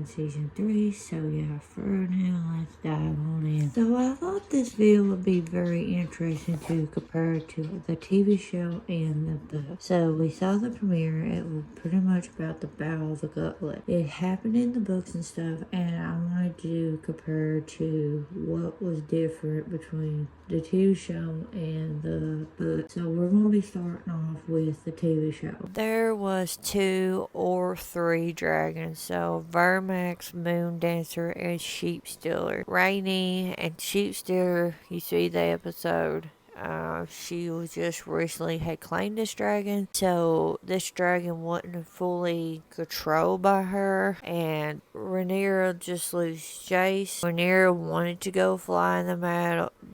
in season 3. So yeah, for now, let's dive on in. So I thought this video would be very interesting to compare to the TV show and the book. So we saw the premiere. It was pretty much about the Battle of the Gullet. It happened in the books and stuff, and I wanted to compare to what was different between the TV show and the book. So we're going to be starting off with the TV show. There was 2 or 3 dragons. So Vermax, Moon Dancer, and Sheep Stealer. Rainy and Sheep Stealer, you see the episode. She was just recently had claimed this dragon, so this dragon wasn't fully controlled by her, and Rhaenyra just lose Jace. Rhaenyra wanted to go fly in the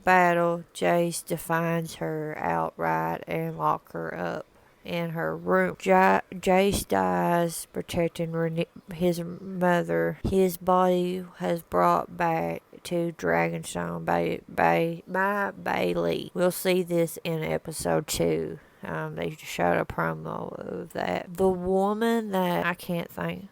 battle. Jace defines her outright and lock her up in her room. Jace dies protecting his mother. His body has brought back to Dragonstone by Bailey. We'll see this in episode 2. They showed a promo of that. The woman that I can't think,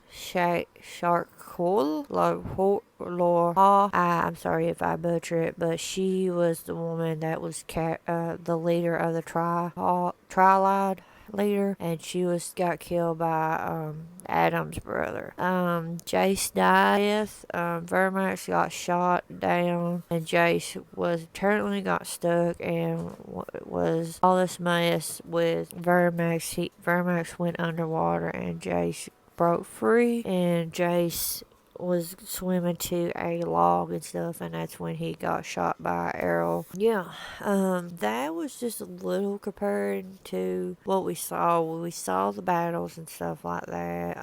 I'm sorry if I butcher it, but she was the woman that was the leader of the Trilod leader, and she got killed by Adam's brother. Jace died. Vermax got shot down, and Jace got stuck and was all this mess with Vermax. Vermax went underwater, and Jace broke free, and Jace was swimming to a log and stuff, and that's when he got shot by arrow. Yeah, that was just a little compared to what we saw. We saw the battles and stuff like that.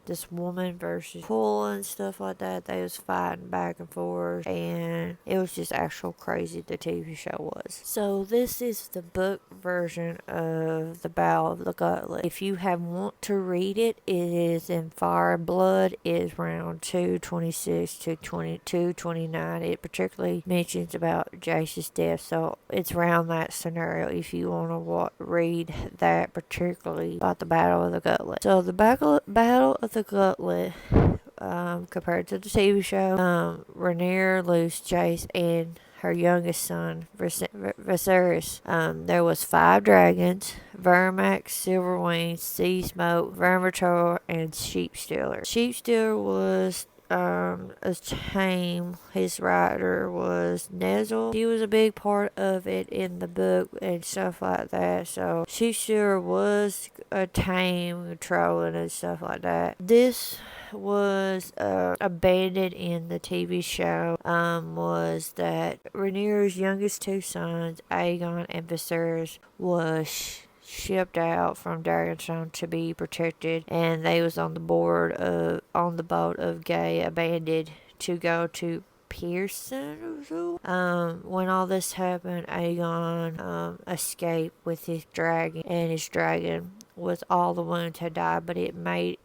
This woman versus Pool and stuff like that. They was fighting back and forth, and it was just actual crazy. The TV show was. So this is the book version of the Battle of the Gullet. If you want to read it, it is in Fire and Blood. It is around 226 to 229. It particularly mentions about Jace's death, so it's around that scenario if you want to read that particularly about the Battle of the Gullet. So the Battle of the Gullet, compared to the TV show, Rhaenyra loses Jace and her youngest son, Viserys. There was 5 dragons: Vermax, Silverwing, Sea Smoke, Vermitor, and Sheep Stealer. Sheep Stealer was a tame. His rider was Nezel. He was a big part of it in the book and stuff like that. So Sheep Stealer was a tame, controlling and stuff like that. This was abandoned in the TV show, was that Rhaenyra's youngest 2 sons, Aegon and Viserys, was shipped out from Dragonstone to be protected, and they was on the boat of Gay, abandoned to go to Pearson. When all this happened, Aegon escaped with his dragon, and his dragon with all the wounds had died, but the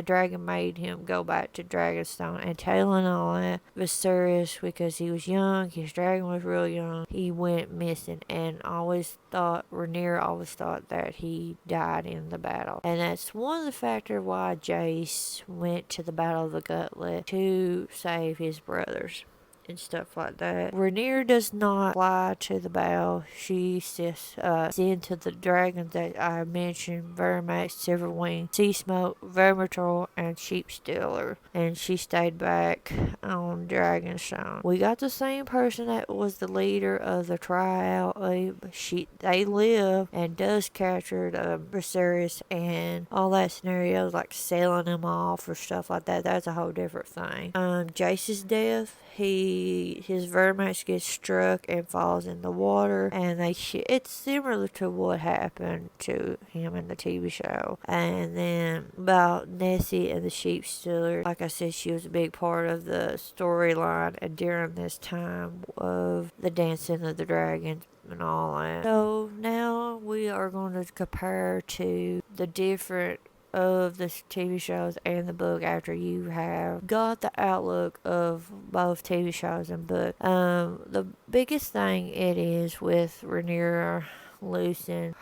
dragon made him go back to Dragonstone, and telling all that, Viserys, because he was young, his dragon was real young, he went missing, and Rhaenyra always thought that he died in the battle. And that's one of the factors why Jace went to the Battle of the Gullet to save his brothers and stuff like that. Rhaenyra does not fly to the battle. She sends to the dragons that I mentioned: Vermax, Silverwing, Sea Smoke, Vermitor, and Sheep Stealer. And she stayed back on Dragonstone. We got the same person that was the leader of the trial. They live and does capture the Viserys and all that scenarios, like selling them off or stuff like that. That's a whole different thing. Jace's death, his Vermax gets struck and falls in the water, and it's similar to what happened to him in the TV show. And then about Nessie and the Sheep Stealer, like I said, she was a big part of the storyline and during this time of the Dancing of the Dragons and all that. So now we are going to compare to the different of the TV shows and the book after you have got the outlook of both TV shows and book. The biggest thing it is with Rhaenyra losing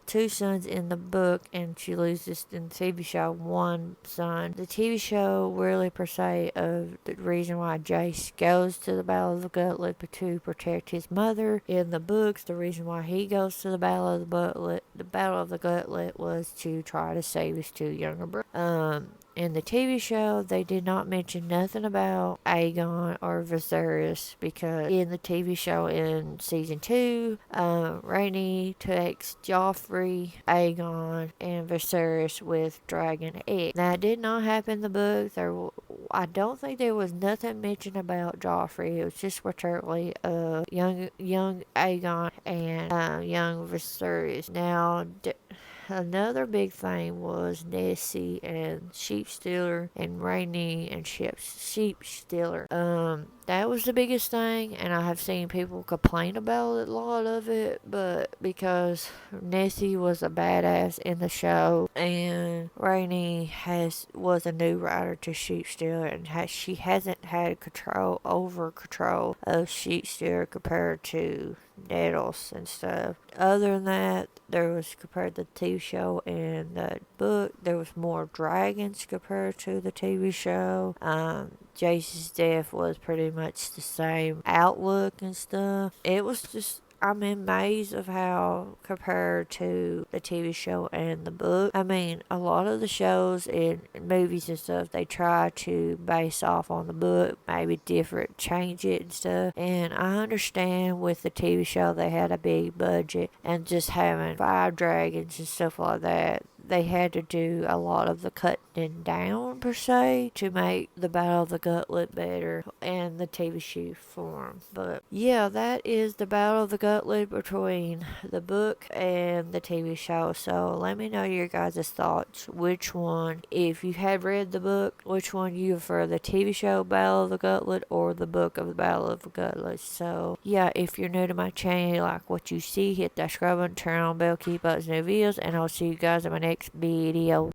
two sons in the book, and she loses in the TV show one son. The TV show really per se of the reason why Jace goes to the Battle of the Gullet to protect his mother. In the books, the reason why he goes to the Battle of the Gullet was to try to save his two younger brothers. In the TV show, they did not mention nothing about Aegon or Viserys because in the TV show in season 2, Rhaenys takes Joffrey, Aegon, and Viserys with dragon egg. Now, it did not happen in the book. I don't think there was nothing mentioned about Joffrey. It was just literally young Aegon and young Viserys. Now, another big thing was Nessie and Sheep Stealer and Rhaenys and Sheep Stealer. That was the biggest thing, and I have seen people complain about a lot of it, but because Nessie was a badass in the show, and Rhaenys was a new writer to Sheep Stealer, and she hasn't had control of Sheep Stealer compared to Nettles and stuff. Other than that, there was compared to the TV show and the book, there was more dragons compared to the TV show. Jace's death was pretty much the same outlook and stuff. It was just I'm amazed of how compared to the TV show and the book. I mean, a lot of the shows and movies and stuff, they try to base off on the book, maybe change it and stuff. And I understand with the TV show, they had a big budget and just having 5 dragons and stuff like that. They had to do a lot of the cutting down, per se, to make the Battle of the Gullet better and the TV show form. But yeah, that is the Battle of the Gullet between the book and the TV show. So let me know your guys' thoughts. Which one, if you had read the book, which one you prefer, the TV show Battle of the Gullet or the book of the Battle of the Gullet? So yeah, if you're new to my channel, like what you see, hit that subscribe button, turn on bell, keep up new videos, and I'll see you guys in my next video.